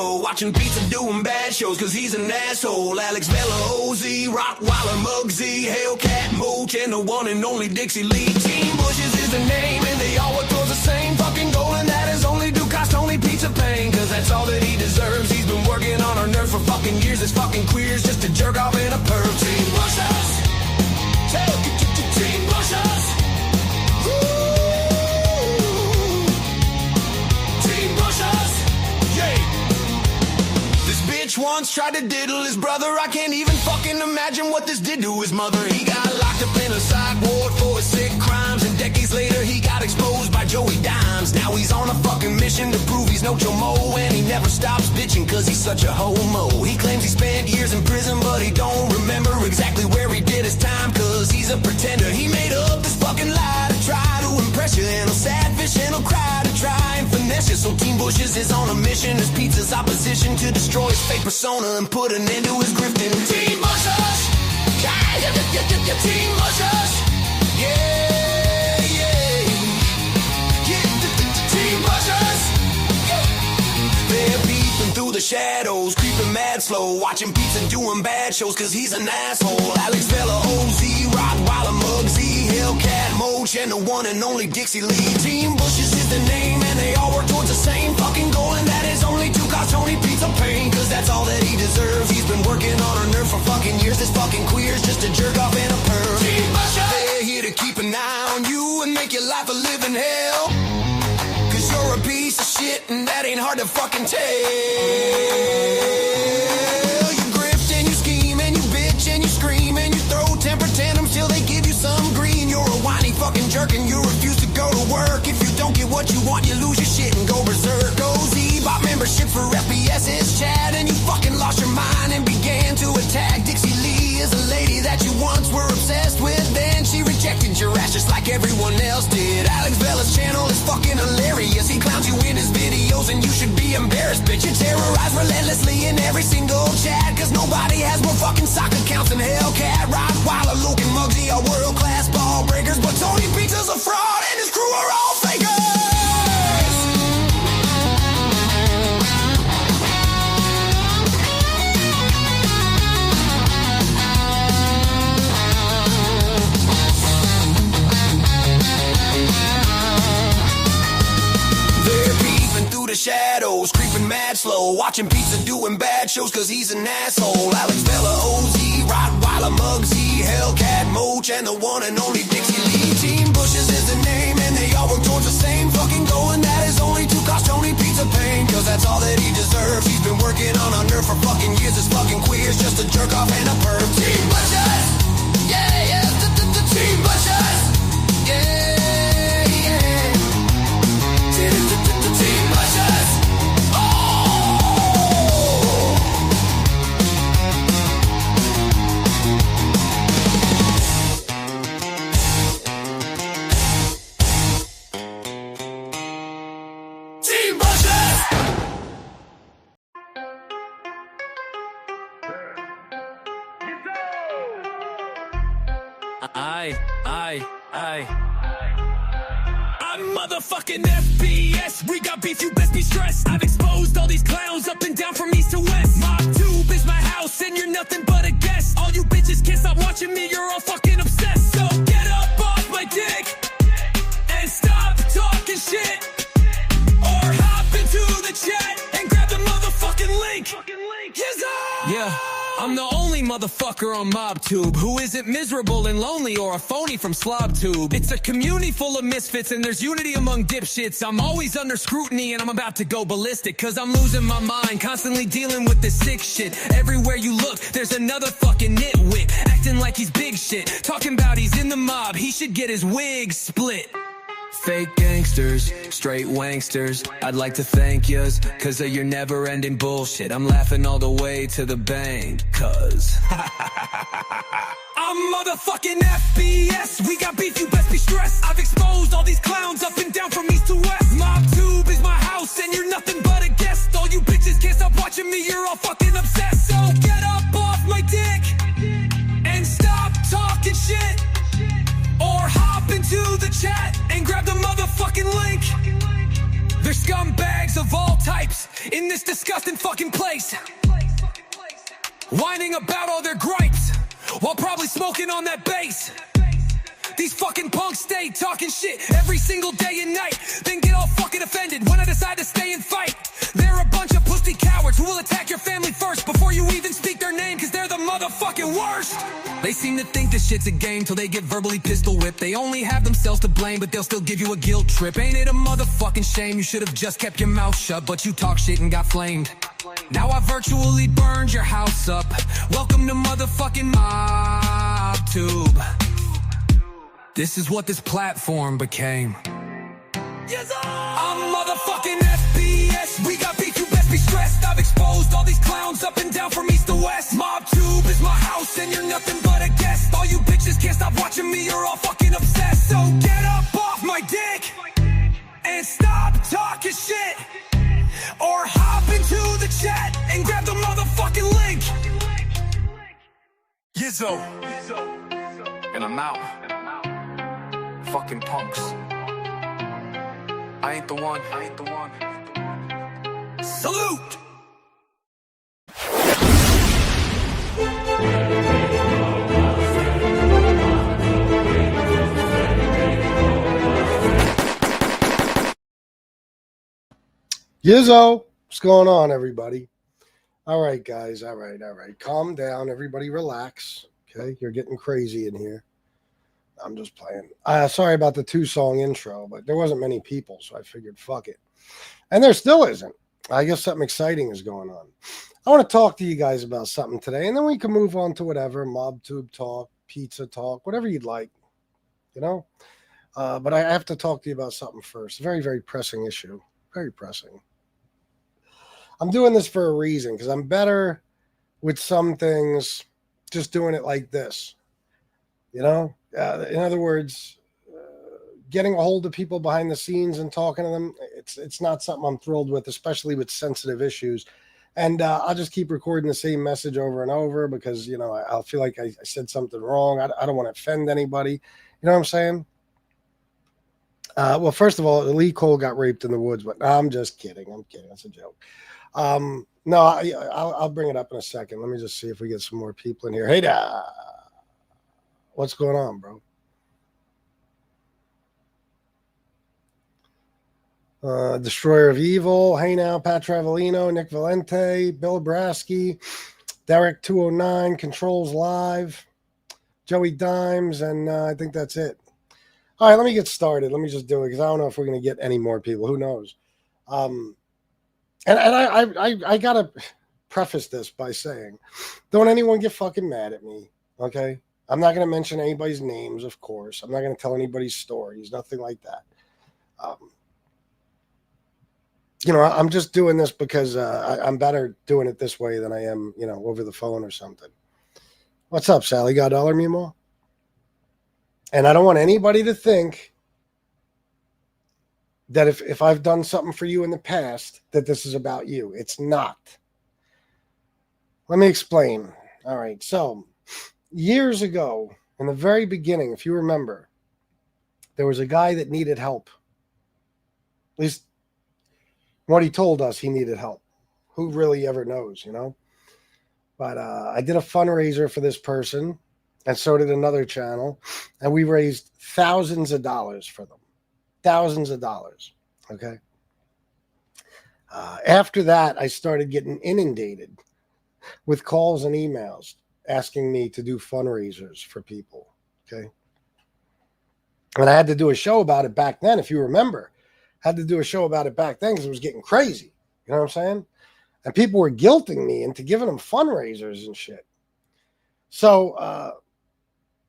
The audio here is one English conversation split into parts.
slow, watching pizza doing bad shows, cause he's an asshole. Alex Vela, OZ, Rottweiler, Muggsy, Hellcat, Mooch, and the one and only Dixie Lee. Team Bushes is the name, and they all work towards the same fucking goal, and that is only to cost Tony Pizza pain, cause that's all that he deserves. He's been working on our nerves for fucking years. This fucking queer's just a jerk off in a perv. Team Bushes, Team Bushes, Team Bushes, yeah. This bitch once tried to diddle his brother. I can't even fucking imagine what this did to his mother. He got locked up in a psych ward for his sick crimes, and decades later he got exposed by Joey Dimes. Now he's on a fucking mission to prove he's no chomo, and he never stops bitching cause he's such a homo. He claims he spent years in prison, but he don't remember exactly where he did his time, cause he's a pretender. He made up this fucking lie to try to impress you, and he'll sad fish and he'll cry to try and finesse you. So Team Bushes is on a mission as Pizza's opposition to destroy his fake persona and put an end to his grifting. Team Bushes, Team Bushes, yeah, yeah, yeah, Team Bushes, yeah. They're peeping through the shadows, creeping mad slow, watching Pizza doing bad shows, cause he's an asshole. Alex Vela, OZ, Rottweiler, Muggsy, Hellcat, Mooch, and the one and only Dixie Lee. Team Bushes is the name, and they all work towards the same fucking goal, and that is only to cause Tony Pizza pain, cause that's all that he deserves. He's been working on our nerve for fucking years. This fucking queer's just a jerk off in a perv. Team Bushes, they're here to keep an eye on you and make your life a living hell, cause you're a piece of shit and that ain't hard to fucking tell. You grift and you scheme and you bitch and you scream and you throw temper tantrums till they give you some green. You're a whiny fucking jerk and you refuse to go to work. If you don't get what you want, you lose your shit and go berserk. Go Z, bought membership for FBS's chat, and you fucking lost your mind and began to attack. Dixie Lee is a lady that you once were obsessed with, then she rejected your ass just like everyone else did. Alex Vela's channel is fucking hilarious. He clowns you in his videos and you should be embarrassed, bitch. You terrorize relentlessly in every single chat, cause nobody has more fucking sock accounts than Hellcat. Rottweiler, Luke, and Muggsy are world-class ball breakers, but Tony Pizza's a fraud and his crew are all fakers. Shadows, creeping mad slow, watching Pizza doing bad shows, cause he's an asshole. Alex Vela, OZ, Rottweiler, Muggsy, Hellcat, Mooch, and the one and only Dixie Lee. Team Bushes is the name, and they all work towards the same fucking goal, and that is only to cause Tony Pizza pain, cause that's all that he deserves. He's been working on our nerve for fucking years. This fucking queer's just a jerk off and a perv. Team Bushes, yeah, yeah, Team Bushes, yeah. I'm motherfucking FBS. We got beef, you best be stressed. I've exposed all these clowns up and down from east to west. Mob tube is my house and you're nothing but a guest. All you bitches can't stop watching me, you're all fucking obsessed. So get up off my dick and stop talking shit, or hop into the chat and grab the motherfucking link. Yeah, I'm the only motherfucker on MobTube who isn't miserable and lonely or a phony from SlobTube. It's a community full of misfits and there's unity among dipshits. I'm always under scrutiny and I'm about to go ballistic, cause I'm losing my mind, constantly dealing with this sick shit. Everywhere you look, there's another fucking nitwit, acting like he's big shit, talking about he's in the mob, he should get his wig split. Fake gangsters, straight wanksters, I'd like to thank yous, cause of your never-ending bullshit. I'm laughing all the way to the bank, cause I'm motherfucking FBS. We got beef, you best be stressed. I've exposed all these clowns up and down from east to west. MobTube is my house and you're nothing but a guest. All you bitches can't stop watching me, you're all fucking obsessed. So get up off my dick and stop talking shit, or hop into the chat and grab the motherfucking link. They're scumbags, of all types in this disgusting fucking place, whining about all their gripes while probably smoking on that bass. These fucking punks stay talking shit every single day and night, then get all fucking offended when I decide to stay and fight. They're a bunch of pussy cowards who will attack your family first before you even speak their name, cause they're the motherfucking worst. They seem to think this shit's a game till they get verbally pistol whipped. They only have themselves to blame, but they'll still give you a guilt trip. Ain't it a motherfucking shame? You should have just kept your mouth shut, but you talk shit and got flamed. Now I virtually burned your house up. Welcome to motherfucking MobTube. This is what this platform became. Yes, I'm motherfucking FPS. We got beef, you best be stressed. I've exposed all these clowns up and down from east to west. MobTube is my house and you're nothing but a guest. All you bitches can't stop watching me, you're all fucking obsessed. So get up off my dick and stop talking shit, or hop into the chat and grab the motherfucking link. Yizzo. And I'm out. Fucking punks. I ain't the one. Salute! Yizzo, what's going on, everybody? All right, guys. All right. Calm down. Everybody relax. Okay, you're getting crazy in here. I'm just playing. Sorry about the 2-song intro, but there wasn't many people, so I figured fuck it. And there still isn't. I guess something exciting is going on. I want to talk to you guys about something today, and then we can move on to whatever, MobTube talk, pizza talk, whatever you'd like, you know? But I have to talk to you about something first. Very, very pressing issue. Very pressing. I'm doing this for a reason, because I'm better with some things just doing it like this, you know? In other words, getting a hold of people behind the scenes and talking to them, it's not something I'm thrilled with, especially with sensitive issues. And I'll just keep recording the same message over and over because, you know, I'll feel like I said something wrong. I don't want to offend anybody. You know what I'm saying? Well, first of all, Lee Cole got raped in the woods, but I'm just kidding. I'm kidding. That's a joke. No, I'll bring it up in a second. Let me just see if we get some more people in here. Hey, what's going on, bro? Destroyer of Evil. Hey now, Pat Travolino, Nick Valente, Bill Brasky, Derek 209, Controls Live, Joey Dimes, and I think that's it. All right, let me get started. Let me just do it because I don't know if we're going to get any more people. Who knows? And I got to preface this by saying, don't anyone get fucking mad at me, okay? I'm not going to mention anybody's names, of course. I'm not going to tell anybody's stories, nothing like that. You know, I'm just doing this because I'm better doing it this way than I am, you know, over the phone or something. What's up, Sally? Got $1, Mimo? And I don't want anybody to think that if I've done something for you in the past, that this is about you. It's not. Let me explain. All right. So years ago, in the very beginning, if you remember, there was a guy that needed help. At least what he told us, he needed help. Who really ever knows, you know? But I did a fundraiser for this person, and so did another channel, and we raised thousands of dollars for them. Thousands of dollars, okay? After that, I started getting inundated with calls and emails asking me to do fundraisers for people, okay? And I had to do a show about it back then, if you remember. I had to do a show about it back then because it was getting crazy. You know what I'm saying? And people were guilting me into giving them fundraisers and shit. So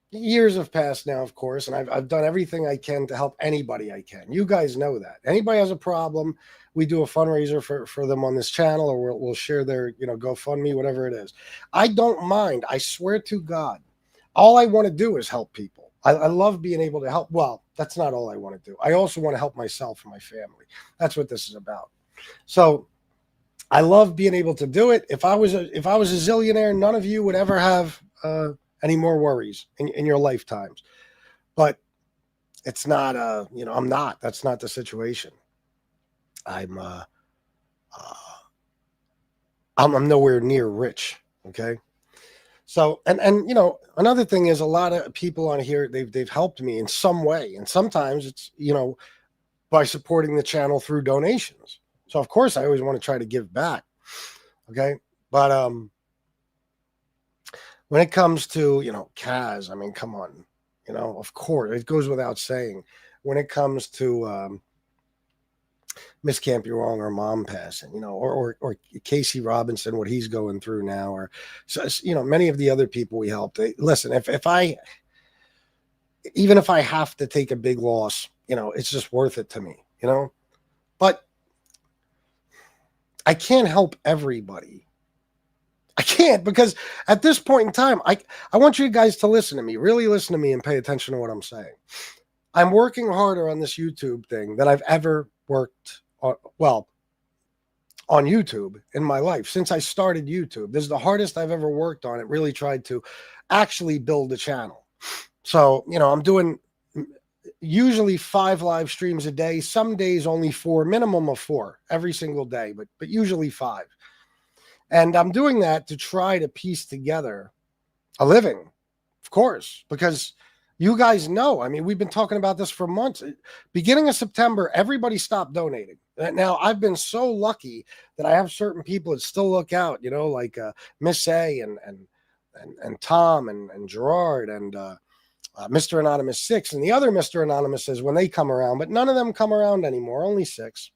years have passed now, of course, and I've done everything I can to help anybody I can. You guys know that. Anybody has a problem, we do a fundraiser for them on this channel, or we'll share their, you know, GoFundMe, whatever it is. I don't mind. I swear to God. All I want to do is help people. I love being able to help. Well, that's not all I want to do. I also want to help myself and my family. That's what this is about. So I love being able to do it. If I was a zillionaire, none of you would ever have any more worries in your lifetimes. But it's not, you know, I'm not. That's not the situation. I'm I'm nowhere near rich. Okay. So, and you know, another thing is a lot of people on here, they've helped me in some way. And sometimes it's, you know, by supporting the channel through donations. So of course I always want to try to give back. Okay. But when it comes to, you know, Kaz, I mean, come on, you know, of course it goes without saying when it comes to Miss Can't Be Wrong or mom passing, you know, or Casey Robinson, what he's going through now, or, so, you know, many of the other people we helped. Listen, even if I have to take a big loss, you know, it's just worth it to me, you know, but I can't help everybody. I can't, because at this point in time, I want you guys to listen to me, really listen to me and pay attention to what I'm saying. I'm working harder on this YouTube thing than I've ever worked on, well, on YouTube in my life. Since I started YouTube, this is the hardest I've ever worked on it, really tried to actually build a channel. So, you know, I'm doing usually 5 live streams a day, some days only 4, minimum of 4 every single day, but usually 5. And I'm doing that to try to piece together a living, of course, because you guys know, I mean, we've been talking about this for months. Beginning of September, everybody stopped donating. Now, I've been so lucky that I have certain people that still look out, you know, like Miss A and Tom and Gerard and Mr. Anonymous 6 and the other Mr. Anonymouses when they come around, but none of them come around anymore, only 6.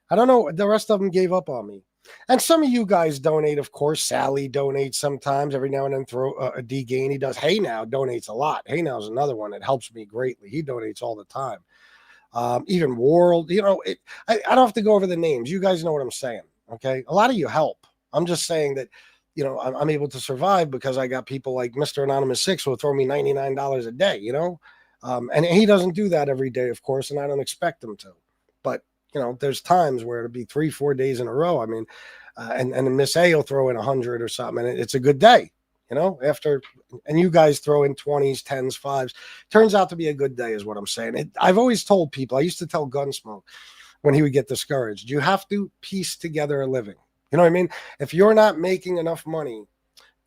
I don't know, the rest of them gave up on me. And some of you guys donate, of course. Sally donates sometimes, every now and then. Throw a D Gain. He does. Hey Now donates a lot. Hey Now is another one that helps me greatly. He donates all the time. Even World, you know, I don't have to go over the names. You guys know what I'm saying. Okay. A lot of you help. I'm just saying that, you know, I'm able to survive because I got people like Mr. Anonymous 6 who will throw me $99 a day, you know, and he doesn't do that every day, of course, and I don't expect him to. But you know, there's times where it'll be 3-4 days in a row. I mean, and Miss A will throw in 100 or something, and it's a good day, you know, after, and you guys throw in 20s, 10s, 5s. Turns out to be a good day is what I'm saying. I've always told people, I used to tell Gunsmoke when he would get discouraged, you have to piece together a living. You know what I mean? If you're not making enough money,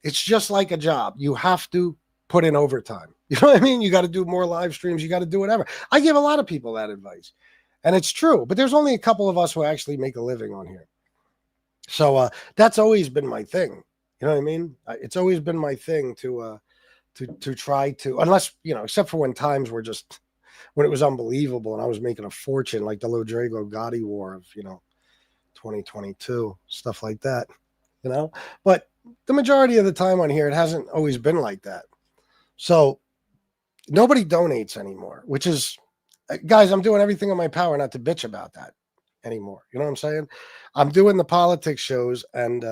it's just like a job. You have to put in overtime. You know what I mean? You got to do more live streams. You got to do whatever. I give a lot of people that advice. And it's true, but there's only a couple of us who actually make a living on here. So that's always been my thing. You know what I mean? It's always been my thing to try to, unless, you know, except for when times were just, when it was unbelievable and I was making a fortune, like the Lodrego Gotti war of, you know, 2022, stuff like that, you know? But the majority of the time on here, it hasn't always been like that. So nobody donates anymore, which is, guys, I'm doing everything in my power not to bitch about that anymore. You know what I'm saying? I'm doing the politics shows, and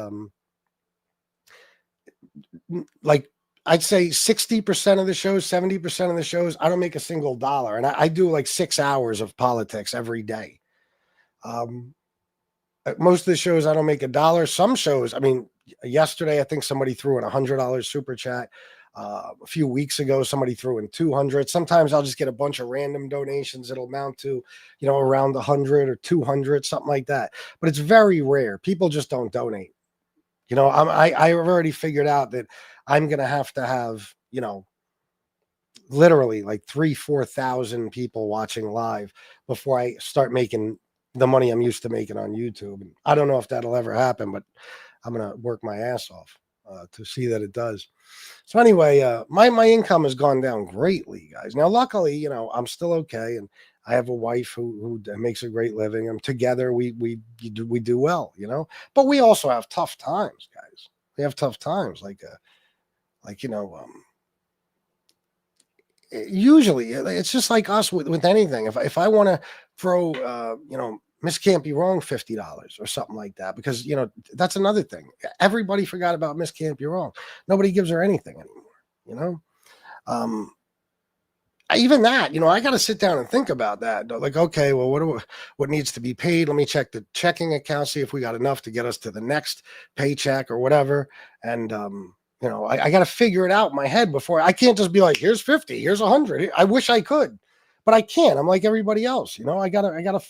like I'd say 60% of the shows, 70% of the shows, I don't make a single dollar. And I do like 6 hours of politics every day. Most of the shows, I don't make a dollar. Some shows, I mean, yesterday, I think somebody threw in $100 super chat. A few weeks ago, somebody threw in 200. Sometimes I'll just get a bunch of random donations that'll amount to, you know, around 100 or 200, something like that. But it's very rare. People just don't donate. You know, I've already figured out that I'm going to have, you know, literally like 3,000-4,000 people watching live before I start making the money I'm used to making on YouTube. And I don't know if that'll ever happen, but I'm going to work my ass off to see that it does. So anyway, my income has gone down greatly, guys. Now, luckily, you know, I'm still okay, and I have a wife who makes a great living. And together we do well, you know. But we also have tough times, guys. We have tough times, like you know, usually it's just like us with anything. If I want to throw, you know, Miss Can't Be Wrong $50 or something like that, because, you know, that's another thing. Everybody forgot about Miss Can't Be Wrong. Nobody gives her anything anymore, you know. Even that, you know, I got to sit down and think about that. Like, okay, well, what needs to be paid? Let me check the checking account, see if we got enough to get us to the next paycheck or whatever. And you know, I got to figure it out in my head before. I can't just be like, here's 50, here's 100. I wish I could, but I can't. I'm like everybody else, you know. I gotta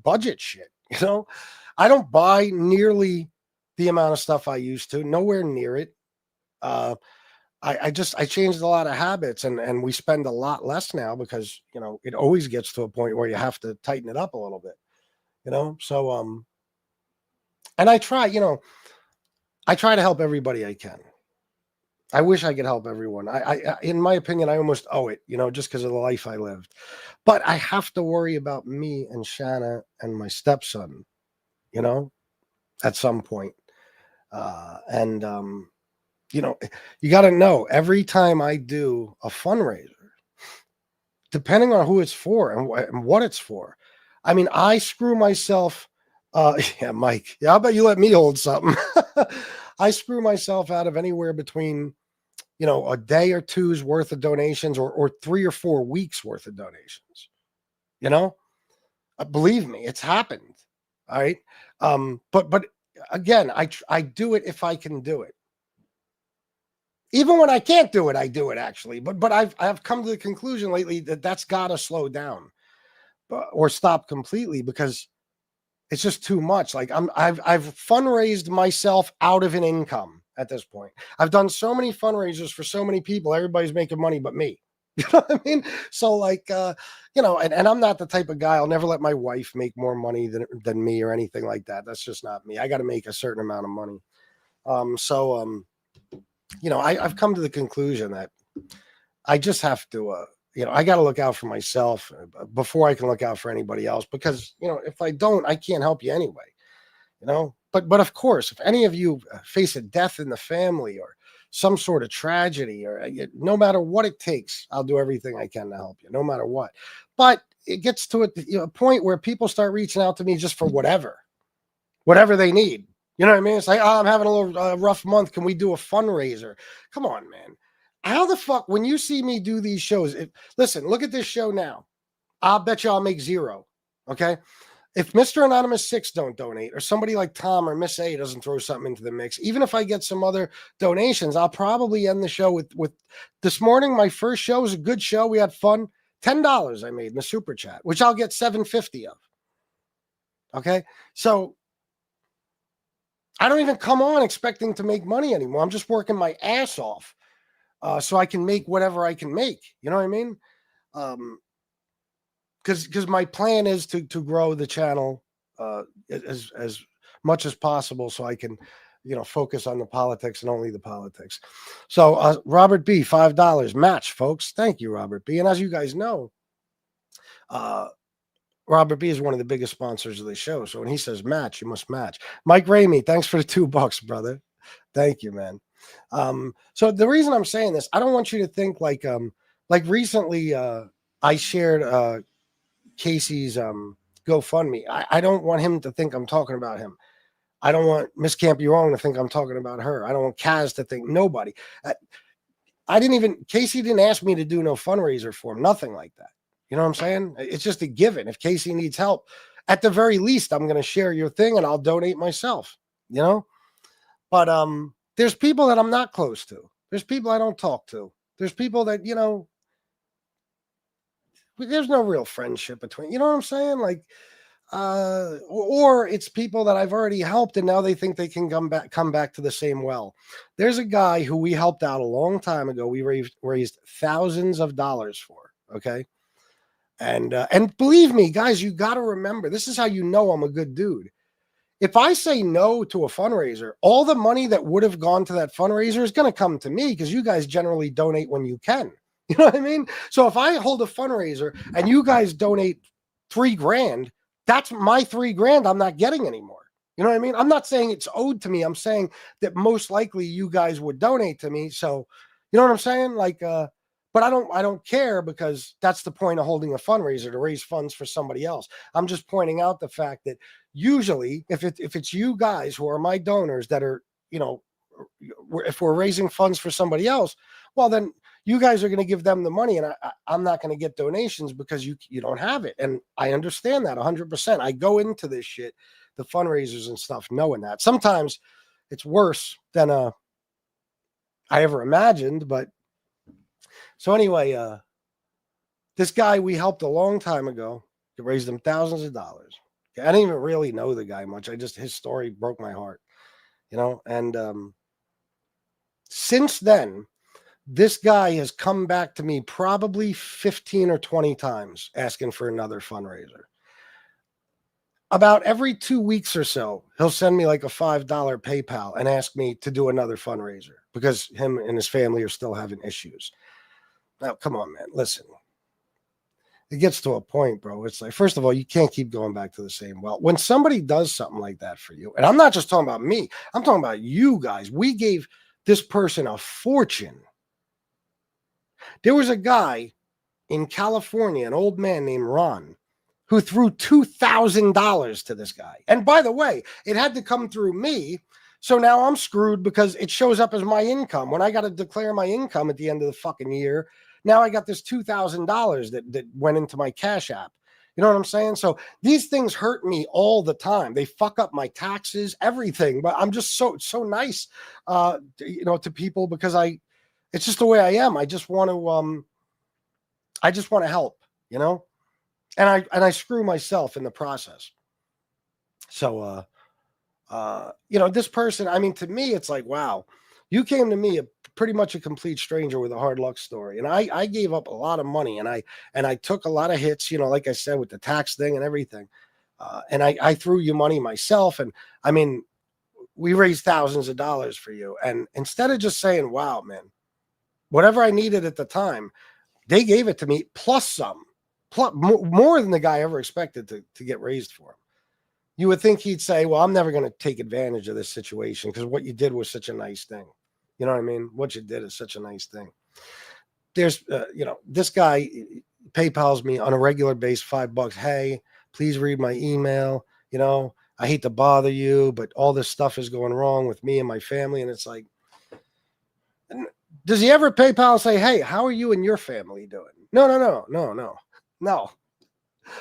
budget shit, you know. I don't buy nearly the amount of stuff I used to, nowhere near it. I changed a lot of habits, and we spend a lot less now because, it always gets to a point where you have to tighten it up a little bit, So, and I try to help everybody I can. I wish I could help everyone. In my opinion, I almost owe it, just because of the life I lived. But I have to worry about me and Shanna and my stepson, at some point. And you got to know, every time I do a fundraiser, depending on who it's for and what it's for, I mean, I screw myself. Yeah, Mike. Yeah, how about you let me hold something? I screw myself out of anywhere between, a day or two's worth of donations or 3 or 4 weeks worth of donations. Believe me, it's happened. All right. But again, I do it if I can do it. Even when I can't do it, I do it actually. But I've come to the conclusion lately that that's got to slow down or stop completely, because it's just too much. Like I've fundraised myself out of an income at this point. I've done so many fundraisers for so many people. Everybody's making money but me. You know what I mean? So like, and I'm not the type of guy, I'll never let my wife make more money than me or anything like that. That's just not me. I got to make a certain amount of money. I've come to the conclusion that I just have to, I got to look out for myself before I can look out for anybody else, because, if I don't, I can't help you anyway, but of course, if any of you face a death in the family or some sort of tragedy, or no matter what it takes, I'll do everything I can to help you, no matter what. But it gets to a point where people start reaching out to me just for whatever they need. You know what I mean? It's like, oh, I'm having a little rough month. Can we do a fundraiser? Come on, man. How the fuck, when you see me do these shows, listen, look at this show now. I'll bet you I'll make zero. Okay. If Mr. Anonymous 6 don't donate, or somebody like Tom or Miss A doesn't throw something into the mix, even if I get some other donations, I'll probably end the show with this morning. My first show was a good show. We had fun. $10 I made in the super chat, which I'll get $7.50 of. Okay. So I don't even come on expecting to make money anymore. I'm just working my ass off so I can make whatever I can make. You know what I mean? Because my plan is to grow the channel as much as possible, so I can, focus on the politics and only the politics. So Robert B, $5 match, folks. Thank you, Robert B. And as you guys know, Robert B is one of the biggest sponsors of the show. So when he says match, you must match. Mike Ramey, thanks for the $2, brother. Thank you, man. So the reason I'm saying this, I don't want you to think like recently I shared Casey's GoFundMe. I don't want him to think I'm talking about him. I don't want Miss Can't Be Wrong to think I'm talking about her. I don't want Kaz to think, nobody. Casey didn't ask me to do no fundraiser for him. Nothing like that. You know what I'm saying? It's just a given. If Casey needs help, at the very least, I'm going to share your thing and I'll donate myself, But there's people that I'm not close to. There's people I don't talk to. There's people that, there's no real friendship between, you know what I'm saying? Like, or it's people that I've already helped and now they think they can come back to the same well. There's a guy who we helped out a long time ago. We raised thousands of dollars for, okay? And believe me, guys, you got to remember, this is how you know I'm a good dude. If I say no to a fundraiser, all the money that would have gone to that fundraiser is going to come to me, because you guys generally donate when you can. You know what I mean? So if I hold a fundraiser and you guys donate $3,000, that's my $3,000 I'm not getting anymore. You know what I mean? I'm not saying it's owed to me. I'm saying that most likely you guys would donate to me. So, you know what I'm saying? Like, but I don't care, because that's the point of holding a fundraiser, to raise funds for somebody else. I'm just pointing out the fact that usually if it's you guys who are my donors that are, if we're raising funds for somebody else, well, then you guys are going to give them the money, and I'm not going to get donations because you don't have it. And I understand that 100%. I go into this shit, the fundraisers and stuff, knowing that sometimes it's worse than I ever imagined. But so anyway, this guy we helped a long time ago, raised him thousands of dollars. I didn't even really know the guy much. His story broke my heart, and since then, this guy has come back to me probably 15 or 20 times asking for another fundraiser. About every 2 weeks or so, he'll send me like a $5 PayPal and ask me to do another fundraiser because him and his family are still having issues. Now, come on, man. Listen, it gets to a point, bro. It's like, first of all, you can't keep going back to the same well. When somebody does something like that for you, and I'm not just talking about me, I'm talking about you guys. We gave this person a fortune. There was a guy in California, an old man named Ron, who threw $2,000 to this guy. And by the way, it had to come through me. So now I'm screwed because it shows up as my income. When I got to declare my income at the end of the fucking year, now I got this $2,000 that went into my Cash App. You know what I'm saying? So these things hurt me all the time. They fuck up my taxes, everything. But I'm just so nice, to people because it's just the way I am. I just want to help, and I screw myself in the process. So, this person, I mean, to me, it's like, wow, you came to me pretty much a complete stranger with a hard luck story. And I gave up a lot of money and I took a lot of hits, like I said, with the tax thing and everything. And I threw you money myself. And I mean, we raised thousands of dollars for you. And instead of just saying, wow, man, whatever I needed at the time, they gave it to me plus some. More than the guy ever expected to get raised for him. You would think he'd say, well, I'm never going to take advantage of this situation because what you did was such a nice thing. You know what I mean? What you did is such a nice thing. There's, this guy PayPals me on a regular basis, $5. Hey, please read my email. I hate to bother you, but all this stuff is going wrong with me and my family. And it's like, does he ever PayPal and say, hey, how are you and your family doing? No.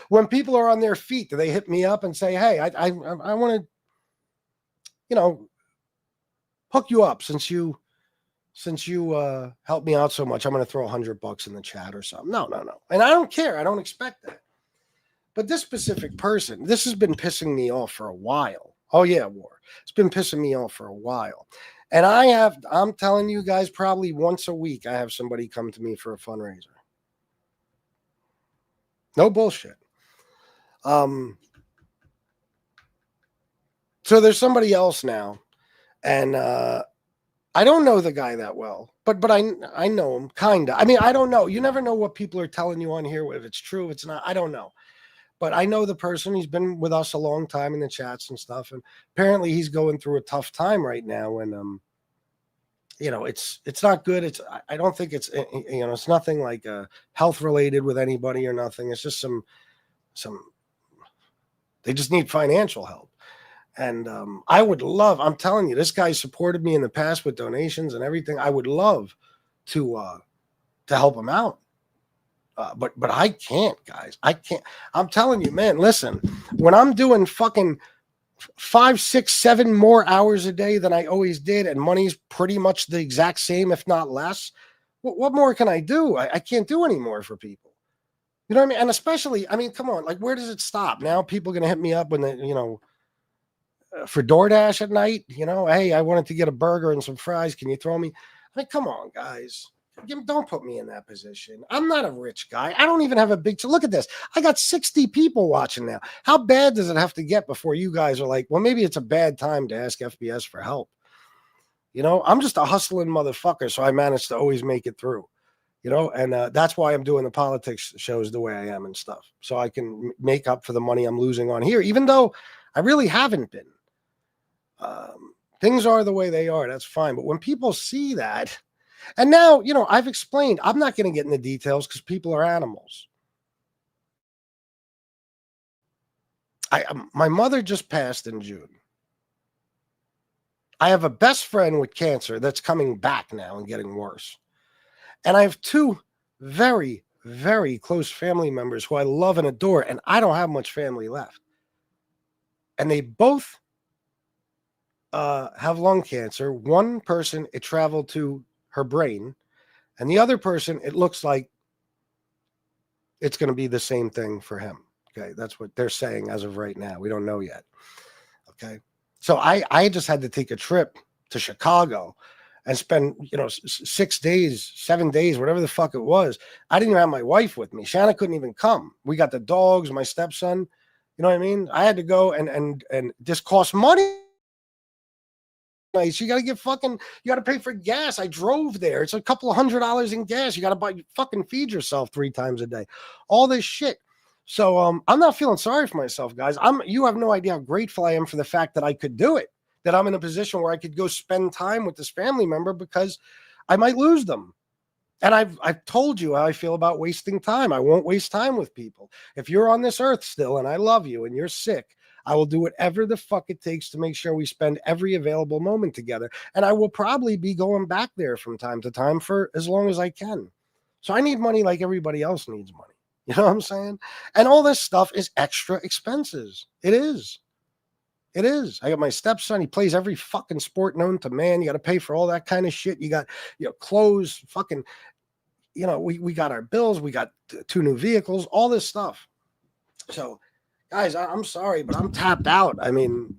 When people are on their feet, do they hit me up and say, hey, I want to, hook you up since you helped me out so much. I'm going to throw $100 in the chat or something. No. And I don't care. I don't expect that. But this specific person, this has been pissing me off for a while. Oh yeah, War. It's been pissing me off for a while. And I'm telling you guys, probably once a week, I have somebody come to me for a fundraiser. No bullshit. So there's somebody else now, and I don't know the guy that well, but I know him kinda. I mean, I don't know. You never know what people are telling you on here, if it's true, if it's not. I don't know. But I know the person. He's been with us a long time in the chats and stuff, and apparently he's going through a tough time right now. And it's not good. I don't think it's it's nothing like health related with anybody or nothing. It's just some they just need financial help. And I would love, I'm telling you, this guy supported me in the past with donations and everything. I would love to help him out. But I can't, guys. I can't. I'm telling you, man, listen, when I'm doing fucking 5, 6, 7 more hours a day than I always did, and money's pretty much the exact same, if not less, what more can I do? I can't do any more for people. You know what I mean? And especially, I mean, come on, like, where does it stop? Now people are going to hit me up when they, for DoorDash at night, hey, I wanted to get a burger and some fries. Can you throw me? I mean, come on, guys. Don't put me in that position. I'm not a rich guy. I don't even have a big, look at this. I got 60 people watching now. How bad does it have to get before you guys are like, well, maybe it's a bad time to ask FBS for help. I'm just a hustling motherfucker. So I managed to always make it through, and that's why I'm doing the politics shows the way I am and stuff. So I can make up for the money I'm losing on here, even though I really haven't been. Things are the way they are. That's fine. But when people see that, and now, I've explained, I'm not going to get into details because people are animals. My mother just passed in June. I have a best friend with cancer that's coming back now and getting worse. And I have 2 very, very close family members who I love and adore, and I don't have much family left. And they both have lung cancer. One person, it traveled to her brain, and the other person, it looks like it's going to be the same thing for him. Okay, that's what they're saying as of right now. We don't know yet. Okay, so I just had to take a trip to Chicago and spend 6 days, 7 days, whatever the fuck it was. I didn't even have my wife with me. Shanna couldn't even come. We got the dogs, my stepson. You know what I mean? I had to go, and this cost money. Nice. You got to you got to pay for gas. I drove there. It's a couple of $100 in gas. You got to fucking feed yourself 3 times a day. All this shit. So I'm not feeling sorry for myself, guys. You have no idea how grateful I am for the fact that I could do it, that I'm in a position where I could go spend time with this family member, because I might lose them. And I've told you how I feel about wasting time. I won't waste time with people. If you're on this earth still and I love you and you're sick, I will do whatever the fuck it takes to make sure we spend every available moment together. And I will probably be going back there from time to time for as long as I can. So I need money like everybody else needs money. You know what I'm saying? And all this stuff is extra expenses. It is. It is. I got my stepson. He plays every fucking sport known to man. You got to pay for all that kind of shit. You got, clothes, fucking, we got our bills. We got 2 new vehicles, all this stuff. So, guys, I'm sorry, but I'm tapped out. I mean,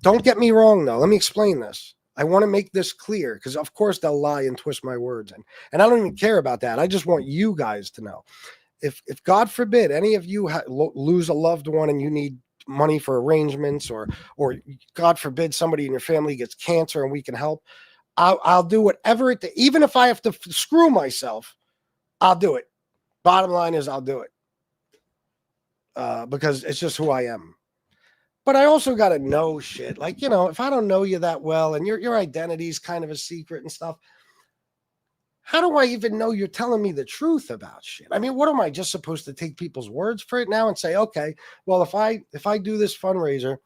don't get me wrong, though. Let me explain this. I want to make this clear, because, of course, they'll lie and twist my words. And I don't even care about that. I just want you guys to know. If God forbid any of you lose a loved one and you need money for arrangements, or God forbid somebody in your family gets cancer and we can help, I'll do whatever even if I have to screw myself, I'll do it. Bottom line is I'll do it. Because it's just who I am. But I also got to know shit. Like, if I don't know you that well and your identity is kind of a secret and stuff, how do I even know you're telling me the truth about shit? I mean, what am I just supposed to take people's words for it now and say, okay, well, if I do this fundraiser,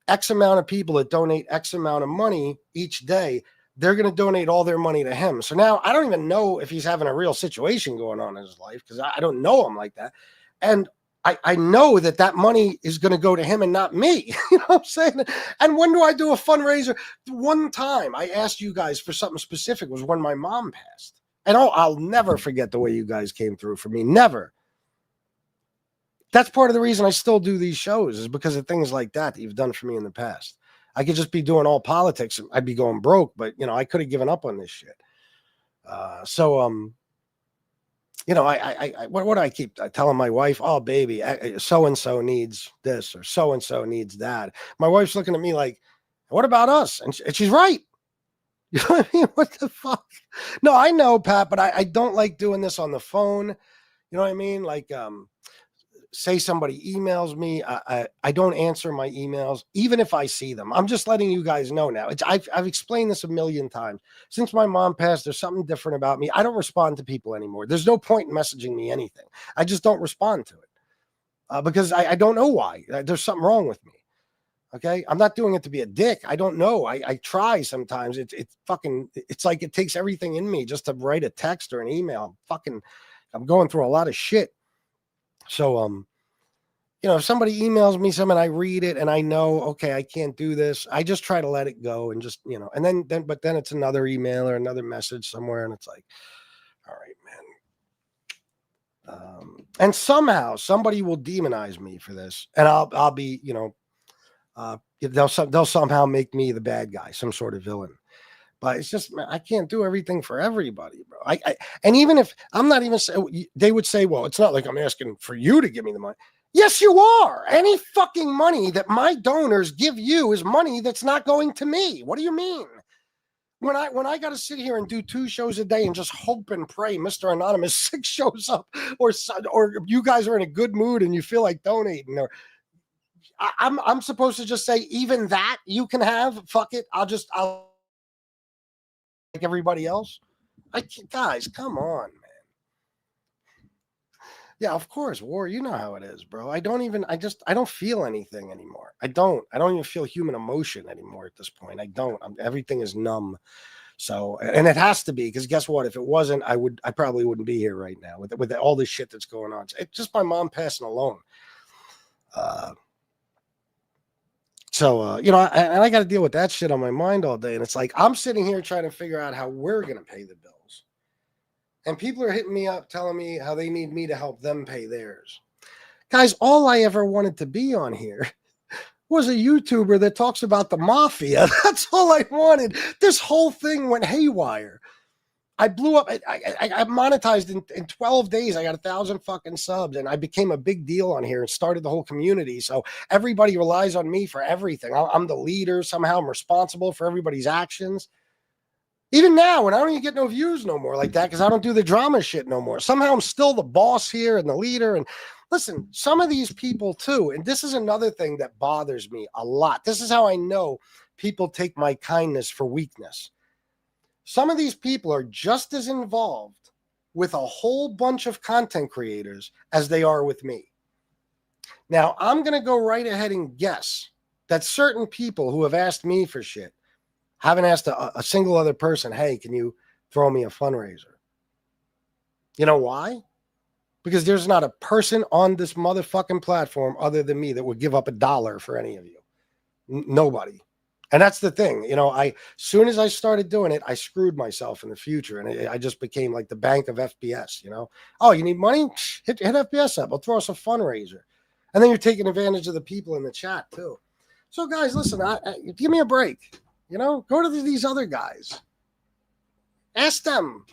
X amount of people that donate X amount of money each day, they're going to donate all their money to him. So now I don't even know if he's having a real situation going on in his life, because I don't know him like that. And I know that money is going to go to him and not me. You know what I'm saying? And when do I do a fundraiser? One time I asked you guys for something specific was when my mom passed. And I'll never forget the way you guys came through for me. Never. That's part of the reason I still do these shows, is because of things like that you've done for me in the past. I could just be doing all politics. I'd be going broke, but, I could have given up on this shit. What do I keep telling my wife? Oh, baby, so-and-so needs this, or so-and-so needs that. My wife's looking at me like, what about us? And she's right. You know what I mean? What the fuck? No, I know, Pat, but I don't like doing this on the phone. You know what I mean? Like, say somebody emails me. I don't answer my emails, even if I see them. I'm just letting you guys know now. I've explained this a million times. Since my mom passed, there's something different about me. I don't respond to people anymore. There's no point in messaging me anything. I just don't respond to it because I don't know why. There's something wrong with me. Okay, I'm not doing it to be a dick. I don't know. I try sometimes. It's like it takes everything in me just to write a text or an email. I'm going through a lot of shit. So, if somebody emails me something, I read it and I know, okay, I can't do this. I just try to let it go and just, and then it's another email or another message somewhere. And it's like, all right, man. And somehow somebody will demonize me for this, and I'll be, they'll somehow make me the bad guy, some sort of villain. But it's just, man, I can't do everything for everybody, bro. And even if I'm not even, they would say, well, it's not like I'm asking for you to give me the money. Yes, you are. Any fucking money that my donors give you is money that's not going to me. What do you mean? When I got to sit here and do 2 shows a day and just hope and pray Mr. Anonymous 6 shows up, or you guys are in a good mood and you feel like donating, or I'm supposed to just say, even that you can have, fuck it. I'll like everybody else. Guys, come on, man. Yeah, of course, War. You know how it is, bro. I don't feel anything anymore. I don't even feel human emotion anymore at this point. I don't. Everything is numb. So, and it has to be, because guess what? If it wasn't, I probably wouldn't be here right now with all this shit that's going on. It's just my mom passing alone. And I got to deal with that shit on my mind all day. And it's like, I'm sitting here trying to figure out how we're going to pay the bills. And people are hitting me up telling me how they need me to help them pay theirs. Guys, all I ever wanted to be on here was a YouTuber that talks about the mafia. That's all I wanted. This whole thing went haywire. I blew up. I monetized in 12 days. I got 1,000 fucking subs, and I became a big deal on here and started the whole community. So everybody relies on me for everything. I'm the leader. Somehow I'm responsible for everybody's actions. Even now, when I don't even get no views no more like that because I don't do the drama shit no more. Somehow I'm still the boss here and the leader. And listen, some of these people too, and this is another thing that bothers me a lot. This is how I know people take my kindness for weakness. Some of these people are just as involved with a whole bunch of content creators as they are with me. Now, I'm going to go right ahead and guess that certain people who have asked me for shit haven't asked a single other person, hey, can you throw me a fundraiser? You know why? Because there's not a person on this motherfucking platform other than me that would give up $1 for any of you. Nobody. And that's the thing. You know, as soon as I started doing it, I screwed myself in the future. And I just became like the bank of FPS, you know. Oh, you need money? Hit FPS up. I'll throw us a fundraiser. And then you're taking advantage of the people in the chat too. So guys, listen, give me a break. You know, go to these other guys. Ask them.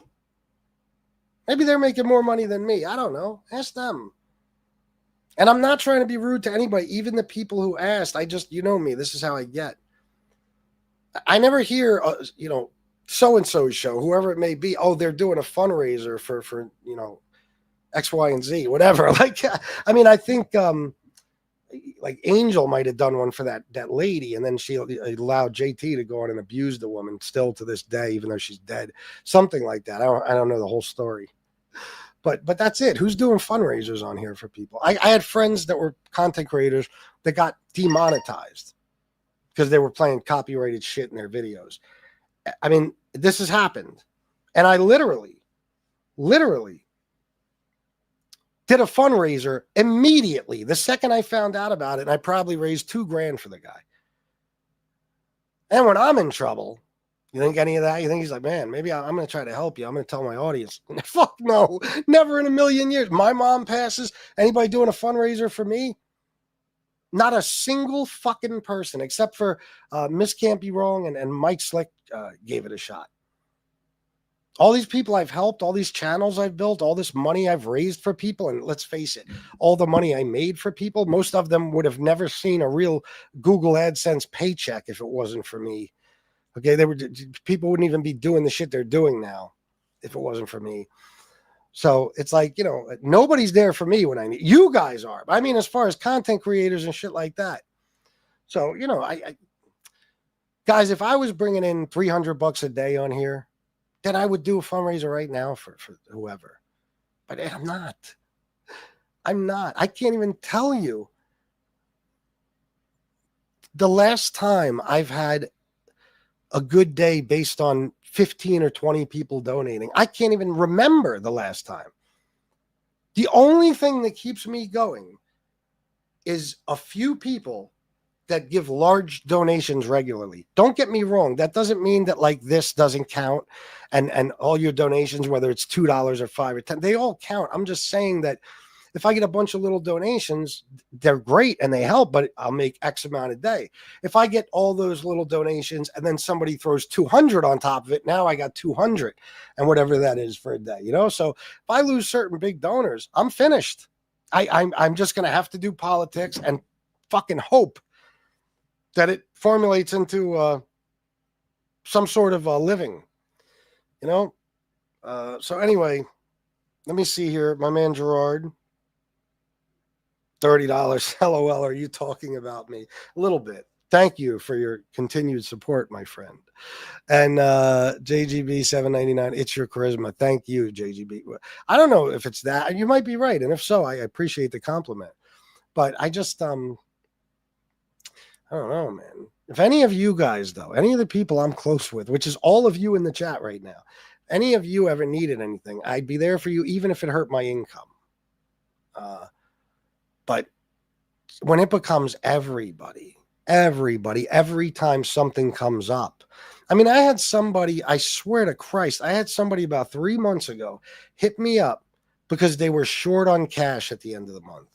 Maybe they're making more money than me. I don't know. Ask them. And I'm not trying to be rude to anybody, even the people who asked. You know me. This is how I get. I never hear, you know, so-and-so show, whoever it may be. Oh, they're doing a fundraiser for you know, X, Y, and Z, whatever. Like, I mean, I think like Angel might have done one for that lady, and then she allowed JT to go on and abuse the woman still to this day, even though she's dead. Something like that. I don't know the whole story. But that's it. Who's doing fundraisers on here for people? I had friends that were content creators that got demonetized because they were playing copyrighted shit in their videos. I mean, this has happened. And I literally did a fundraiser immediately. The second I found out about it, and I probably raised $2,000 for the guy. And when I'm in trouble, you think any of that? You think he's like, man, maybe I'm going to try to help you. I'm going to tell my audience. Fuck no, never in a million years. My mom passes. Anybody doing a fundraiser for me? Not a single fucking person, except for Miss Can't Be Wrong and Mike Slick gave it a shot. All these people I've helped, all these channels I've built, all this money I've raised for people, and let's face it, all the money I made for people, most of them would have never seen a real Google AdSense paycheck if it wasn't for me. Okay, people wouldn't even be doing the shit they're doing now if it wasn't for me. So it's like, you know, nobody's there for me when I need. You guys are. I mean, as far as content creators and shit like that. So, you know, guys, if I was bringing in $300 a day on here, then I would do a fundraiser right now for whoever. But I'm not. I can't even tell you the last time I've had a good day based on 15 or 20 people donating. I can't even remember the last time. The only thing that keeps me going is a few people that give large donations regularly. Don't get me wrong. That doesn't mean that like this doesn't count and all your donations, whether it's $2 or $5 or $10, they all count. I'm just saying that if I get a bunch of little donations, they're great and they help, but I'll make X amount a day. If I get all those little donations and then somebody throws 200 on top of it, now I got 200 and whatever that is for a day, you know? So if I lose certain big donors, I'm finished. I'm just going to have to do politics and fucking hope that it formulates into some sort of a living, you know? So anyway, let me see here. My man Gerard, $30. LOL, are you talking about me? A little bit. Thank you for your continued support, my friend. And JGB 799, it's your charisma. Thank you, JGB. I don't know if it's that. You might be right. And if so, I appreciate the compliment. But I just, I don't know, man. If any of you guys, though, any of the people I'm close with, which is all of you in the chat right now, any of you ever needed anything, I'd be there for you, even if it hurt my income. But when it becomes everybody, every time something comes up. I mean, I had somebody, I swear to Christ, I had somebody about 3 months ago hit me up because they were short on cash at the end of the month.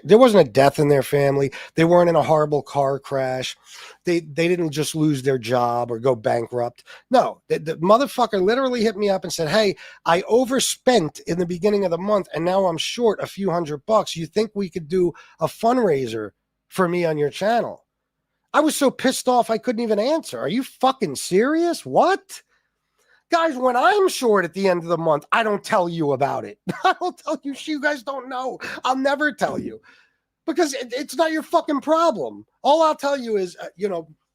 There wasn't a death in their family. They weren't in a horrible car crash. They didn't just lose their job or go bankrupt. No, the motherfucker literally hit me up and said, hey, I overspent in the beginning of the month and now I'm short a few $100. You think we could do a fundraiser for me on your channel? I was so pissed off I couldn't even answer. Are you fucking serious? What? Guys, when I'm short at the end of the month, I don't tell you about it. I don't tell you. You guys don't know. I'll never tell you because it's not your fucking problem. All I'll tell you is,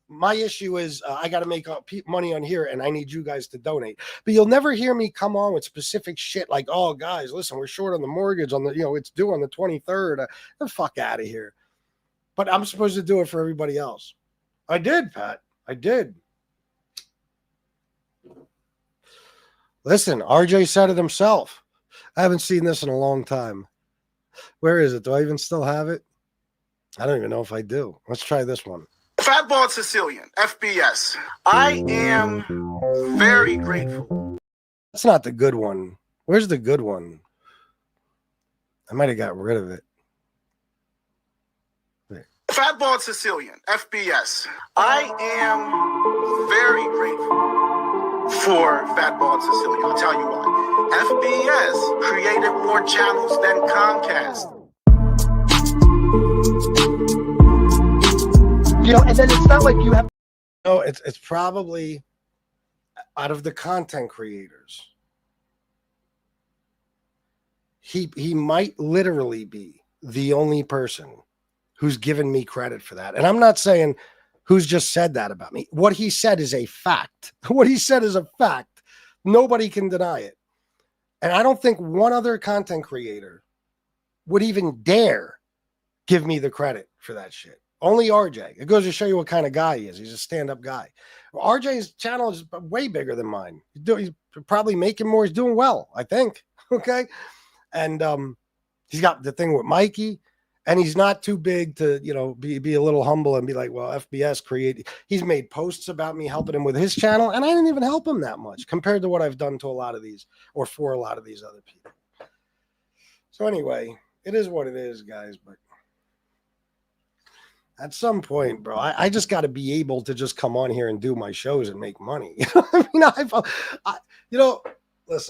my issue is I got to make money on here and I need you guys to donate. But you'll never hear me come on with specific shit like, oh, guys, listen, we're short on the mortgage on the, it's due on the 23rd. The fuck out of here. But I'm supposed to do it for everybody else. I did, Pat. I did. Listen, RJ said it himself. I haven't seen this in a long time. Where is it? Do I even still have it? I don't even know if I do. Let's try this one. Fat Bald-Sicilian, FBS. I am very grateful. That's not the good one. Where's the good one? I might have got rid of it. Fat Bald-Sicilian, FBS. I am very grateful for Fat Bald-Sicilian. I'll tell you why. FBS created more channels than Comcast. And then it's not like you have. No, it's probably out of the content creators. He might literally be the only person who's given me credit for that. And I'm not saying who's just said that about me. What he said is a fact. What he said is a fact. Nobody can deny it. And I don't think one other content creator would even dare give me the credit for that shit. Only RJ. It goes to show you what kind of guy he is. He's a stand-up guy. RJ's channel is way bigger than mine. He's probably making more. He's doing well, I think. Okay. And he's got the thing with Mikey. And he's not too big to, be a little humble and be like, well, FBS created. He's made posts about me helping him with his channel. And I didn't even help him that much compared to what I've done to a lot of these or for a lot of these other people. So anyway, it is what it is, guys. But at some point, bro, I just got to be able to just come on here and do my shows and make money. Listen, man,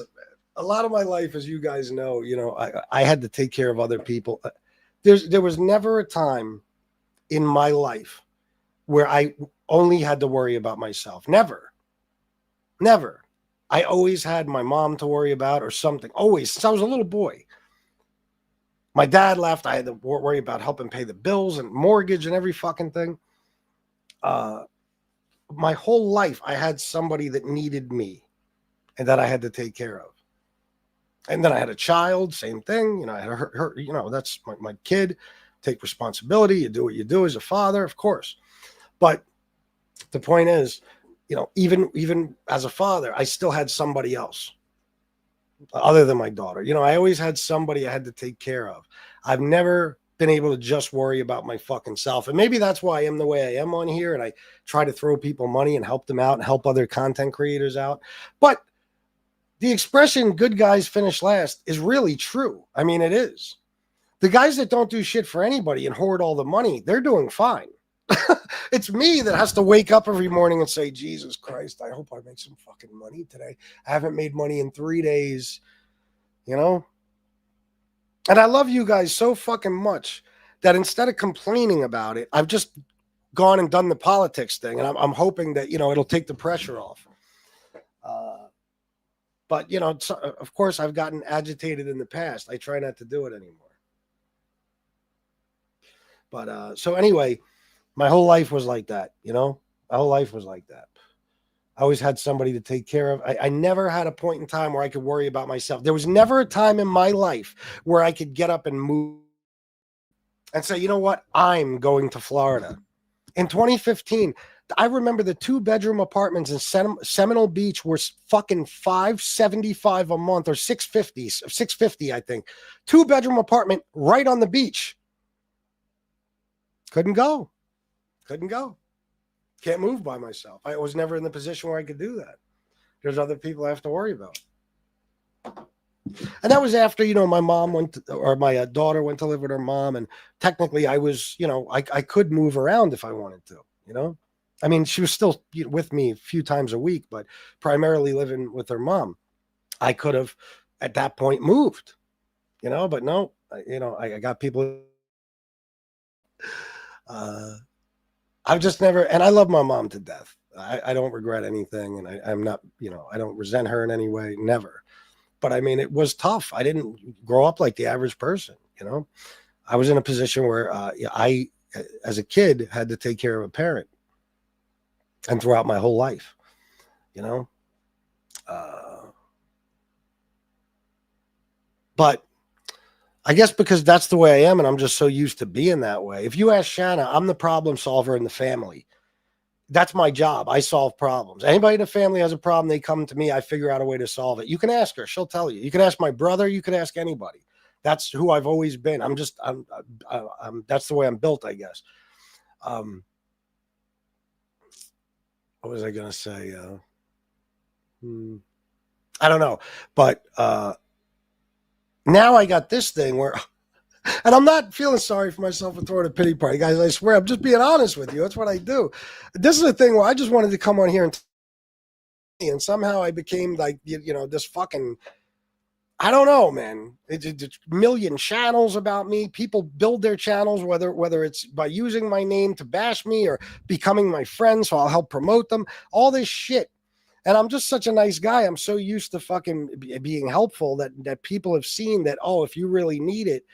a lot of my life, as you guys know, I had to take care of other people. There was never a time in my life where I only had to worry about myself. Never. I always had my mom to worry about or something. Always, since I was a little boy. My dad left. I had to worry about helping pay the bills and mortgage and every fucking thing. My whole life, I had somebody that needed me and that I had to take care of. And then I had a child, same thing. I had her, that's my kid. Take responsibility. You do what you do as a father, of course. But the point is, even as a father, I still had somebody else other than my daughter. I always had somebody I had to take care of. I've never been able to just worry about my fucking self. And maybe that's why I am the way I am on here. And I try to throw people money and help them out and help other content creators out. But the expression good guys finish last is really true. I mean, it is. The guys that don't do shit for anybody and hoard all the money, they're doing fine. It's me that has to wake up every morning and say, Jesus Christ, I hope I make some fucking money today. I haven't made money in 3 days, And I love you guys so fucking much that instead of complaining about it, I've just gone and done the politics thing. And I'm hoping that, it'll take the pressure off. But, of course, I've gotten agitated in the past. I try not to do it anymore. But so anyway, my whole life was like that, My whole life was like that. I always had somebody to take care of. I never had a point in time where I could worry about myself. There was never a time in my life where I could get up and move and say, you know what? I'm going to Florida. In 2015, I remember the 2-bedroom apartments in Seminole Beach were fucking $575 a month or $650, I think. 2-bedroom apartment right on the beach. Couldn't go. Can't move by myself. I was never in the position where I could do that. There's other people I have to worry about. And that was after, my mom or my daughter went to live with her mom. And technically I was, I could move around if I wanted to. I mean, she was still with me a few times a week, but primarily living with her mom. I could have at that point moved, but no, I got people. I've just never, and I love my mom to death. I don't regret anything. And I'm not, I don't resent her in any way. Never. But I mean, it was tough. I didn't grow up like the average person. I was in a position where I, as a kid, had to take care of a parent, and throughout my whole life, but I guess because that's the way I am, and I'm just so used to being that way. If you ask Shanna, I'm the problem solver in the family. That's my job. I solve problems. Anybody in the family has a problem, they come to me. I figure out a way to solve it. You can ask her. She'll tell you. You can ask my brother. You can ask anybody. That's who I've always been. I'm that's the way I'm built, I guess. What was I going to say? I don't know. But now I got this thing where, and I'm not feeling sorry for myself and throwing a pity party, guys. I swear, I'm just being honest with you. That's what I do. This is a thing where I just wanted to come on here and somehow I became like, this fucking, I don't know, man. It's a million channels about me. People build their channels, whether it's by using my name to bash me or becoming my friend, so I'll help promote them. All this shit. And I'm just such a nice guy. I'm so used to fucking being helpful that people have seen that, oh, if you really need it,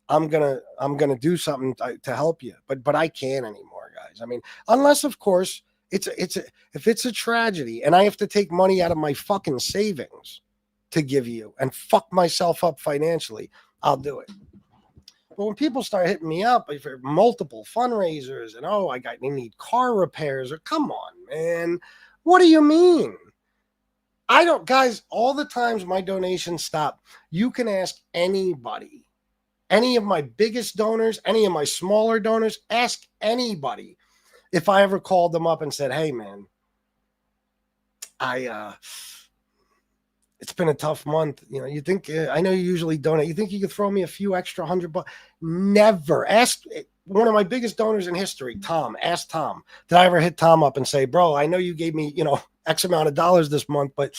I'm gonna do something to help you. But I can't anymore, guys. I mean, unless of course if it's a tragedy and I have to take money out of my fucking savings to give you and fuck myself up financially, I'll do it. But when people start hitting me up for multiple fundraisers and they need car repairs, or come on, man, what do you mean? I don't, guys, all the times my donations stop, you can ask anybody, any of my biggest donors, any of my smaller donors, ask anybody if I ever called them up and said, hey, man, it's been a tough month. You think, I know you usually donate. You think you could throw me a few extra $100? Never. Ask one of my biggest donors in history, Tom. Ask Tom. Did I ever hit Tom up and say, bro, I know you gave me, X amount of dollars this month, but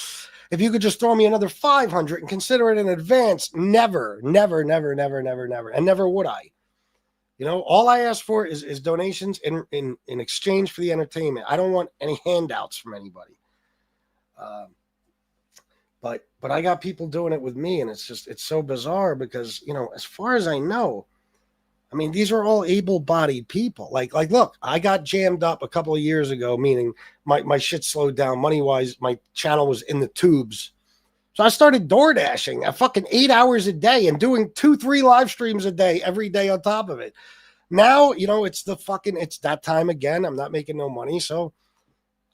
if you could just throw me another 500 and consider it in advance? Never, never, never, never, never, never. And never would I. All I ask for is donations in exchange for the entertainment. I don't want any handouts from anybody. But I got people doing it with me, and it's so bizarre because, as far as I know, I mean, these are all able-bodied people. Like, look, I got jammed up a couple of years ago, meaning my shit slowed down money-wise. My channel was in the tubes. So I started door dashing at fucking 8 hours a day and doing 2-3 live streams a day, every day on top of it. Now, it's that time again. I'm not making no money. So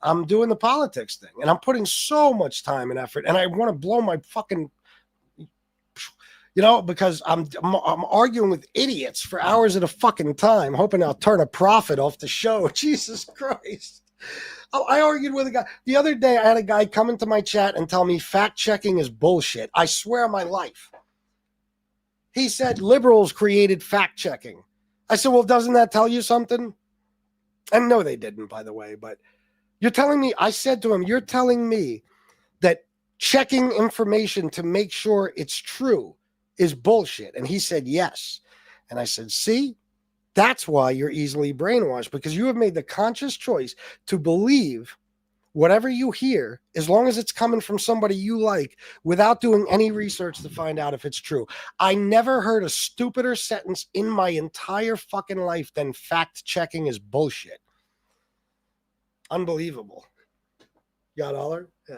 I'm doing the politics thing, and I'm putting so much time and effort, and I want to blow my fucking, because I'm arguing with idiots for hours at a fucking time, hoping I'll turn a profit off the show. Jesus Christ. I argued with a guy the other day. I had a guy come into my chat and tell me fact checking is bullshit. I swear on my life. He said liberals created fact checking. I said, well, doesn't that tell you something? And no, they didn't, by the way, but you're telling me, I said to him, you're telling me that checking information to make sure it's true is bullshit. And he said, yes. And I said, see, that's why you're easily brainwashed, because you have made the conscious choice to believe whatever you hear, as long as it's coming from somebody you like, without doing any research to find out if it's true. I never heard a stupider sentence in my entire fucking life than fact checking is bullshit. Unbelievable. Got $1? Yeah.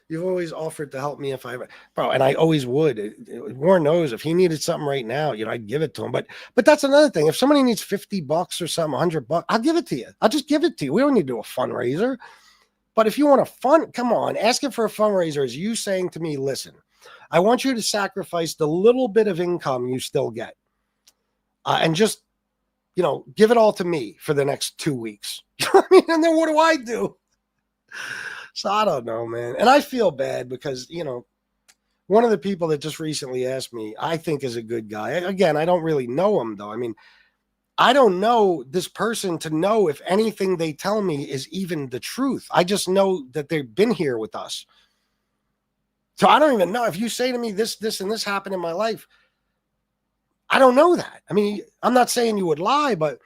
You've always offered to help me if I ever, bro, and I always would. Warren knows if he needed something right now, I'd give it to him. But that's another thing. If somebody needs $50 or something, $100, I'll give it to you. I'll just give it to you. We don't need to do a fundraiser. But if you want come on, asking for a fundraiser is you saying to me, listen, I want you to sacrifice the little bit of income you still get, and just, give it all to me for the next 2 weeks. I mean, and then what do I do? So I don't know, man. And I feel bad because, you know, one of the people that just recently asked me, I think is a good guy. Again, I don't really know him, though. I mean, I don't know this person to know if anything they tell me is even the truth. I just know that they've been here with us. So I don't even know if you say to me this, and this happened in my life. I don't know that. I mean, I'm not saying you would lie, but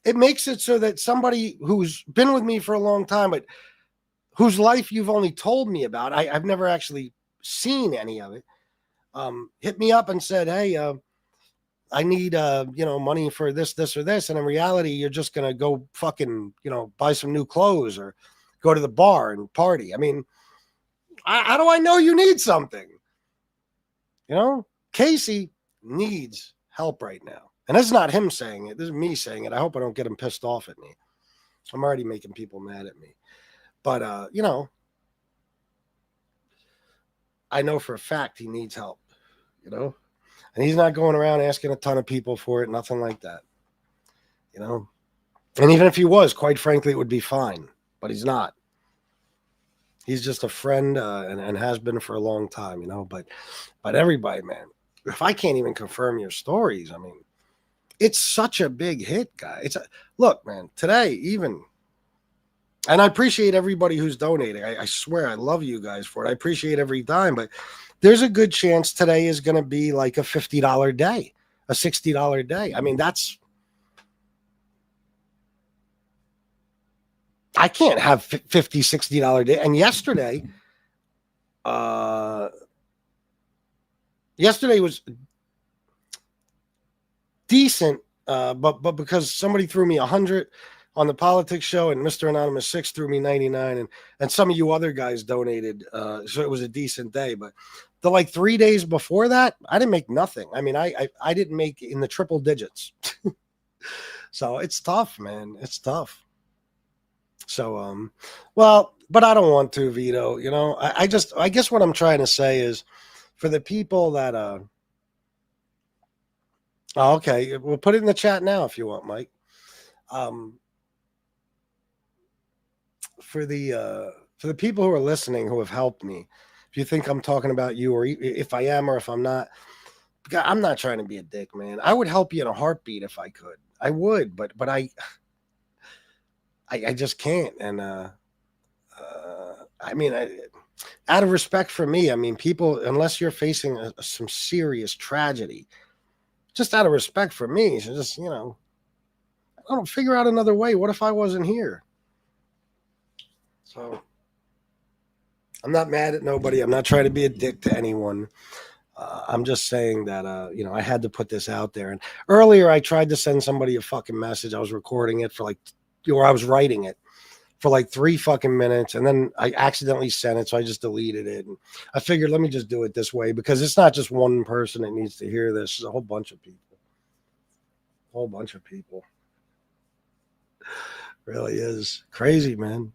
it makes it so that somebody who's been with me for a long time, but whose life you've only told me about, I've never actually seen any of it, hit me up and said, hey, I need, money for this, or this. And in reality, you're just going to go fucking, buy some new clothes or go to the bar and party. I mean, how do I know you need something? Casey needs help right now. And this is not him saying it. This is me saying it. I hope I don't get him pissed off at me. I'm already making people mad at me. But, I know for a fact he needs help, and he's not going around asking a ton of people for it, nothing like that, and even if he was, quite frankly, it would be fine, but he's not. He's just a friend and has been for a long time, but everybody, man, if I can't even confirm your stories, I mean, it's such a big hit, guy. Look, man, today even, and I appreciate everybody who's donating. I swear I love you guys for it. I appreciate every dime, but there's a good chance today is going to be like a $50 day, a $60 day. I mean, I can't have $50, $60 day. And yesterday was decent, but because somebody threw me 100 on the politics show, and Mr. Anonymous 6 threw me 99, and some of you other guys donated, so it was a decent day. But the 3 days before that, I didn't make nothing. I mean, I didn't make in the triple digits. So it's tough, man. It's tough. So, but I don't want to, Vito. I guess what I'm trying to say is, for the people that okay, we'll put it in the chat now if you want, Mike. For the people who are listening who have helped me, if you think I'm talking about you, or if I am or if I'm not, I'm not trying to be a dick, man. I would help you in a heartbeat if I could. I would, but I just can't. And I mean, out of respect for me, I mean, people, unless you're facing some serious tragedy, just out of respect for me, so just I don't figure out another way. What if I wasn't here? So I'm not mad at nobody. I'm not trying to be a dick to anyone. I'm just saying that, I had to put this out there. And earlier I tried to send somebody a fucking message. I was recording it for or I was writing it for 3 fucking minutes. And then I accidentally sent it. So I just deleted it. And I figured, let me just do it this way, because it's not just one person that needs to hear this. It's a whole bunch of people. A whole bunch of people. Really is crazy, man.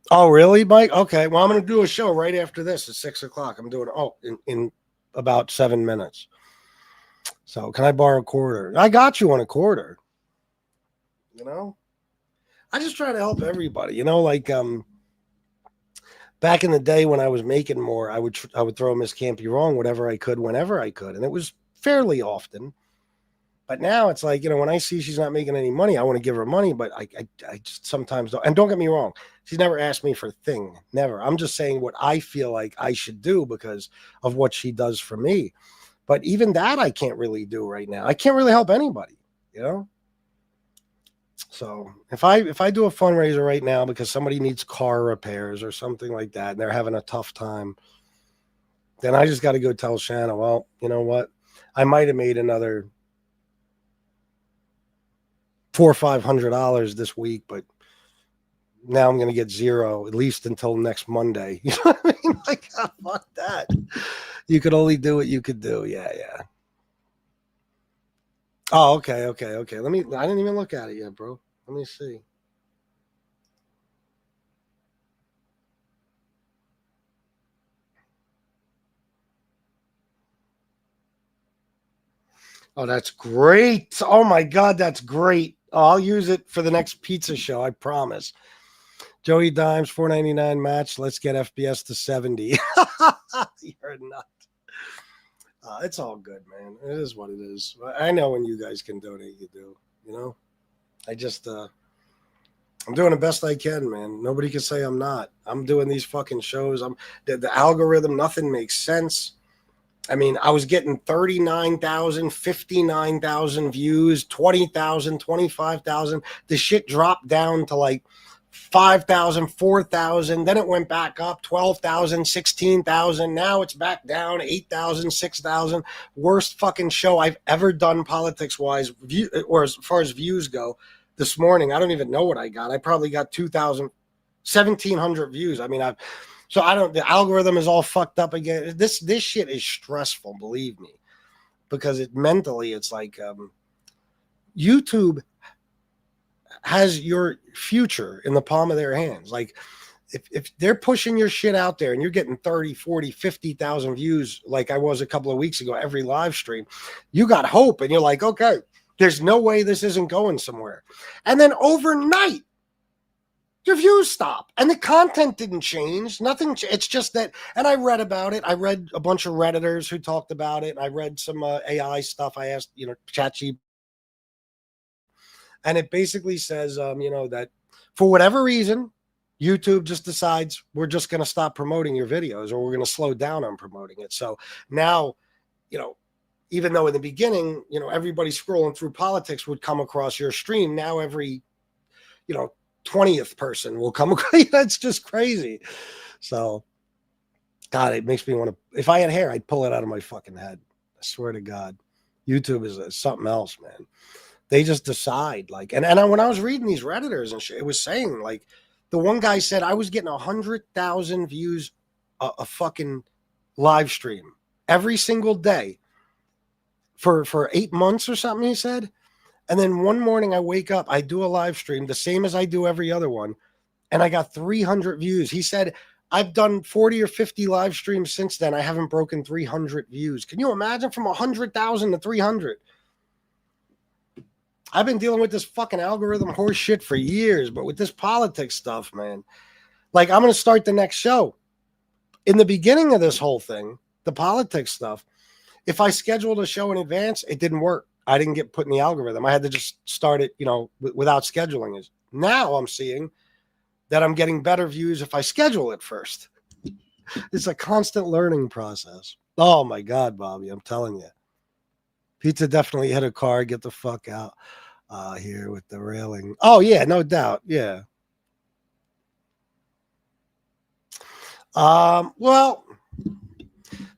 Oh, really, Mike? Okay. Well, I'm going to do a show right after this at 6:00. I'm doing in about 7 minutes. So can I borrow a quarter? I got you on a quarter. I just try to help everybody, back in the day when I was making more, I would throw Miss Can't Be Wrong, whatever I could, whenever I could. And it was fairly often. But now it's when I see she's not making any money, I want to give her money, but I just sometimes don't. And don't get me wrong, she's never asked me for a thing. Never. I'm just saying what I feel like I should do because of what she does for me. But even that I can't really do right now. I can't really help anybody, So if I do a fundraiser right now because somebody needs car repairs or something like that, and they're having a tough time, then I just got to go tell Shanna, well, you know what? I might have made another $400 or $500 this week, but now I'm going to get zero at least until next Monday. You know what I mean? Fuck that. You could only do what you could do. Yeah. Oh, okay. I didn't even look at it yet, bro. Let me see. Oh, that's great. Oh my God, that's great. Oh, I'll use it for the next pizza show. I promise. Joey Dimes, $4.99 match. Let's get FBS to 70. You're nuts. It's all good, man. It is what it is. I know when you guys can donate, you do. You know, I just, I'm doing the best I can, man. Nobody can say I'm not. I'm doing these fucking shows. The algorithm, nothing makes sense. I mean, I was getting 39,000, 59,000 views, 20,000, 25,000. The shit dropped down to like 5,000, 4,000. Then it went back up 12,000, 16,000. Now it's back down 8,000, 6,000. Worst fucking show I've ever done politics wise, or as far as views go. This morning, I don't even know what I got. I probably got 2,000, 1,700 views. I mean, the algorithm is all fucked up again. This shit is stressful, believe me, because mentally it's like YouTube has your future in the palm of their hands. Like if they're pushing your shit out there and you're getting 30, 40, 50,000 views, like I was a couple of weeks ago, every live stream, you got hope and you're like, okay, there's no way this isn't going somewhere. And then overnight, your views stop and the content didn't change. Nothing. It's just that. And I read about it. I read a bunch of Redditors who talked about it. And I read some AI stuff. I asked, ChatGPT. And it basically says, that for whatever reason, YouTube just decides we're just going to stop promoting your videos or we're going to slow down on promoting it. So now, even though in the beginning, everybody scrolling through politics would come across your stream, now every, 20th person will come across. That's just crazy. So, God, it makes me want to, if I had hair, I'd pull it out of my fucking head. I swear to God. YouTube is something else, man. They just decide, like, and when I was reading these Redditors and shit, it was saying, like, the one guy said I was getting 100,000 views a fucking live stream every single day for 8 months or something, he said. And then one morning I wake up, I do a live stream, the same as I do every other one, and I got 300 views. He said, I've done 40 or 50 live streams since then. I haven't broken 300 views. Can you imagine, from 100,000 to 300? I've been dealing with this fucking algorithm horse shit for years, but with this politics stuff, man, like, I'm going to start the next show. In the beginning of this whole thing, the politics stuff, if I scheduled a show in advance, it didn't work. I didn't get put in the algorithm. I had to just start it, without scheduling it. Now I'm seeing that I'm getting better views if I schedule it first. It's a constant learning process. Oh my God, Bobby, I'm telling you. Pizza definitely hit a car. Get the fuck out here with the railing. Oh yeah, no doubt. Yeah. Well,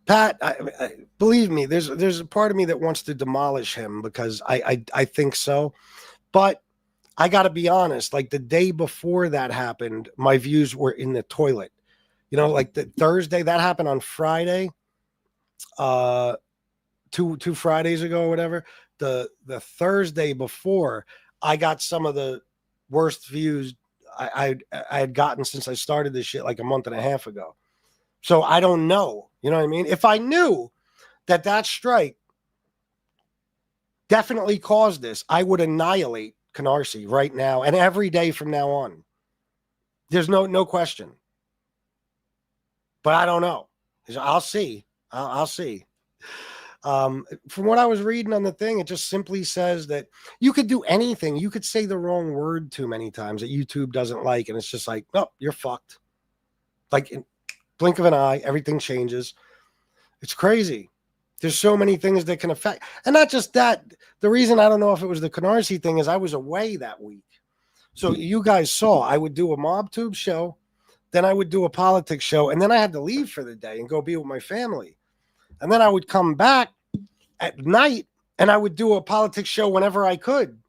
Pat, I believe me, there's a part of me that wants to demolish him because I think so. But I got to be honest, like the day before that happened, my views were in the toilet. Like the Thursday, that happened on Friday, two Fridays ago or whatever. The Thursday before, I got some of the worst views I had gotten since I started this shit like a month and a half ago. So I don't know. You know what I mean? If I knew that strike definitely caused this, I would annihilate Canarsie right now and every day from now on. There's no question. But I don't know. I'll see. I'll see. From what I was reading on the thing, it just simply says that you could do anything. You could say the wrong word too many times that YouTube doesn't like. And it's just like, oh, you're fucked. Like, in blink of an eye, everything changes. It's crazy. There's so many things that can affect. And not just that. The reason I don't know if it was the Canarsie thing is I was away that week. So you guys saw I would do a MobTube show. Then I would do a politics show. And then I had to leave for the day and go be with my family. And then I would come back at night and I would do a politics show whenever I could.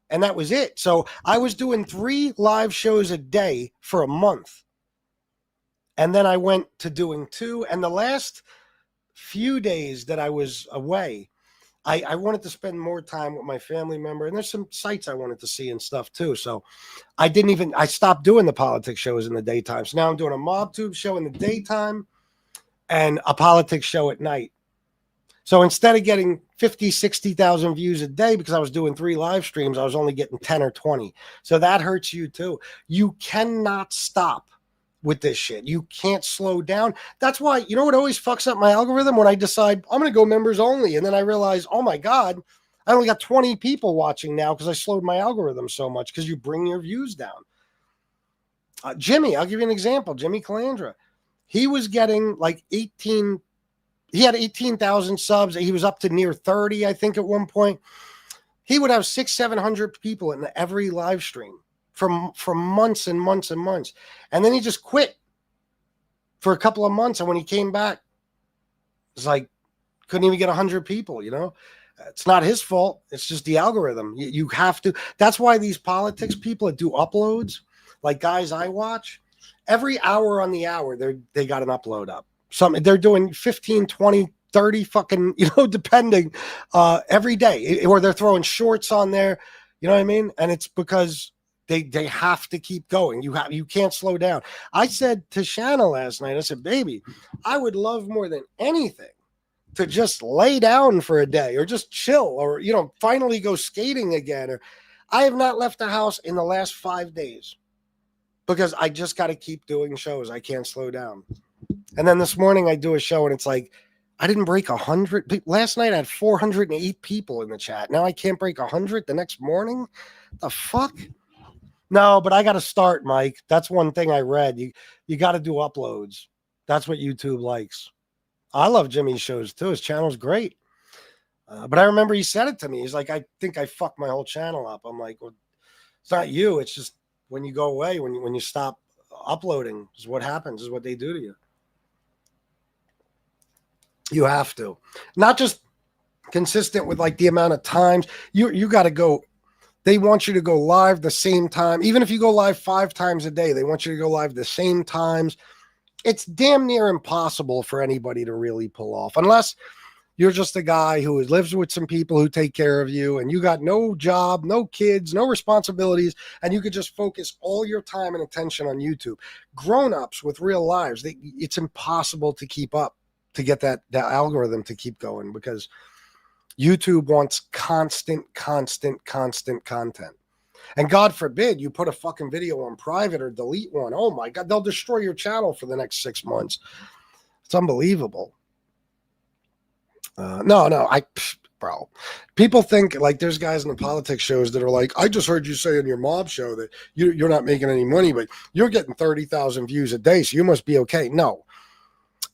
And that was it. So I was doing 3 live shows a day for a month. And then I went to doing 2. And the last few days that I was away, I wanted to spend more time with my family member. And there's some sites I wanted to see and stuff too. So I stopped doing the politics shows in the daytime. So now I'm doing a MobTube show in the daytime and a politics show at night. So instead of getting 50, 60,000 views a day because I was doing 3 live streams, I was only getting 10 or 20. So that hurts you too. You cannot stop with this shit. You can't slow down. That's why, you know what always fucks up my algorithm? When I decide I'm going to go members only. And then I realize, oh my God, I only got 20 people watching now because I slowed my algorithm so much because you bring your views down. Jimmy, I'll give you an example. Jimmy Calandra. He was getting like 18. He had 18,000 subs. He was up to near 30, I think, at one point. He would have 600-700 people in every live stream for months and months and months. And then he just quit for a couple of months. And when he came back, it's like, couldn't even get 100 people, you know? It's not his fault. It's just the algorithm. You have to. That's why these politics people that do uploads, like guys I watch, every hour on the hour, they got an upload up. They're doing 15, 20, 30 fucking, you know, depending every day. Or they're throwing shorts on there. You know what I mean? And it's because they have to keep going. You can't slow down. I said to Shanna last night, I said, baby, I would love more than anything to just lay down for a day or just chill or, you know, finally go skating again. Or I have not left the house in the last 5 days because I just got to keep doing shows. I can't slow down. And then this morning I do a show and it's like, I didn't break 100. Last night I had 408 people in the chat. Now I can't break 100 the next morning. The fuck? No, but I got to start, Mike. That's one thing I read. You got to do uploads. That's what YouTube likes. I love Jimmy's shows too. His channel's great. But I remember he said it to me. He's like, I think I fucked my whole channel up. I'm like, well, it's not you. It's just when you go away, when you stop uploading is what happens, is what they do to you. You have to. Not just consistent with like the amount of times. You got to go. They want you to go live the same time. Even if you go live 5 times a day, they want you to go live the same times. It's damn near impossible for anybody to really pull off unless you're just a guy who lives with some people who take care of you and you got no job, no kids, no responsibilities, and you could just focus all your time and attention on YouTube. Grown-ups with real lives, it's impossible to keep up, to get that algorithm to keep going because YouTube wants constant content. And God forbid you put a fucking video on private or delete one. Oh my God, they'll destroy your channel for the next 6 months. It's unbelievable. Bro, people think like there's guys in the politics shows that are like, I just heard you say in your mob show that you're not making any money, but you're getting 30,000 views a day, so you must be okay. No,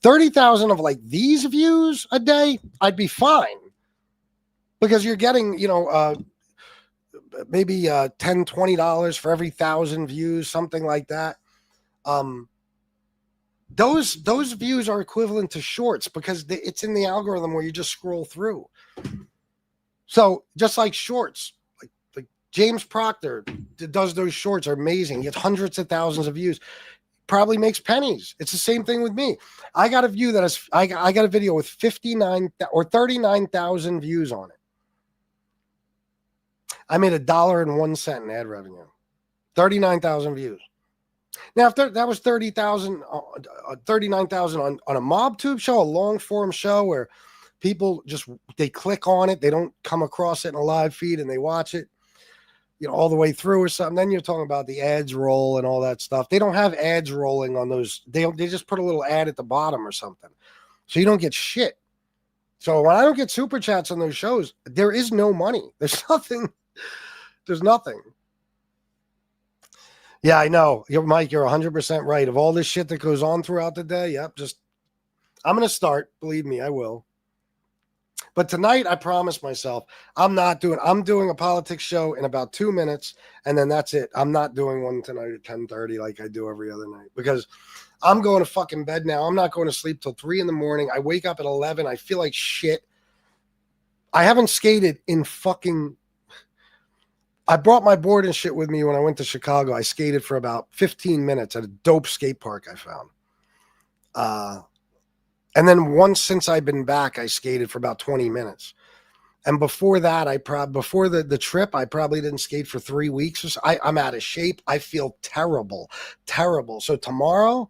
30,000 of like these views a day, I'd be fine because you're getting, you know, maybe $10, $20 for every 1,000 views, something like that. Those views are equivalent to shorts because it's in the algorithm where you just scroll through. So just like shorts, like James Proctor does those shorts are amazing. He gets hundreds of thousands of views. Probably makes pennies. It's the same thing with me. I got a view that is I got a video with 59 or 39,000 views on it. I made $1.01 in ad revenue. 39,000 views. Now, if that was 39,000 on a MobTube show, a long form show where people they click on it, they don't come across it in a live feed and they watch it, you know, all the way through or something. Then you're talking about the ads roll and all that stuff. They don't have ads rolling on those. They just put a little ad at the bottom or something. So you don't get shit. So when I don't get super chats on those shows, there is no money. There's nothing. There's nothing. Yeah, I know. Mike, you're 100% right. Of all this shit that goes on throughout the day, yep, I'm going to start. Believe me, I will. But tonight, I promised myself, I'm doing a politics show in about 2 minutes, and then that's it. I'm not doing one tonight at 10:30 like I do every other night because I'm going to fucking bed now. I'm not going to sleep till 3 in the morning. I wake up at 11. I feel like shit. I haven't skated in fucking... I brought my board and shit with me when I went to Chicago. I skated for about 15 minutes at a dope skate park I found. And then once since I've been back, I skated for about 20 minutes. And before that, before the trip, I probably didn't skate for 3 weeks. I'm out of shape. I feel terrible. So tomorrow,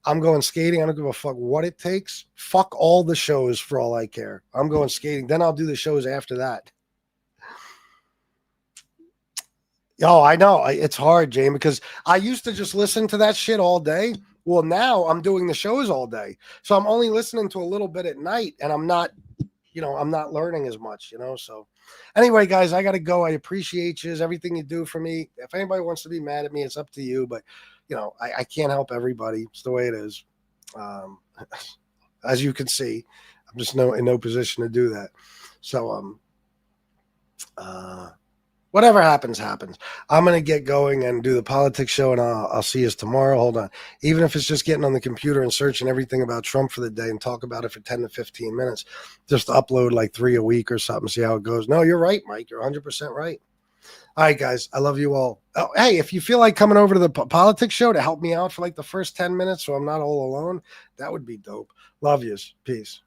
I'm going skating. I don't give a fuck what it takes. Fuck all the shows for all I care. I'm going skating. Then I'll do the shows after that. Oh, I know. It's hard, Jane, because I used to just listen to that shit all day. Well, now I'm doing the shows all day. So I'm only listening to a little bit at night, and I'm not, I'm not learning as much, So anyway, guys, I got to go. I appreciate you, everything you do for me. If anybody wants to be mad at me, it's up to you. But, I can't help everybody. It's the way it is. As you can see, I'm just in no position to do that. So, whatever happens, happens. I'm going to get going and do the politics show, and I'll see you tomorrow. Hold on. Even if it's just getting on the computer and searching everything about Trump for the day and talk about it for 10 to 15 minutes, just upload like 3 a week or something, see how it goes. No, you're right, Mike. You're 100% right. All right, guys. I love you all. Oh, hey, if you feel like coming over to the politics show to help me out for like the first 10 minutes so I'm not all alone, that would be dope. Love yous. Peace.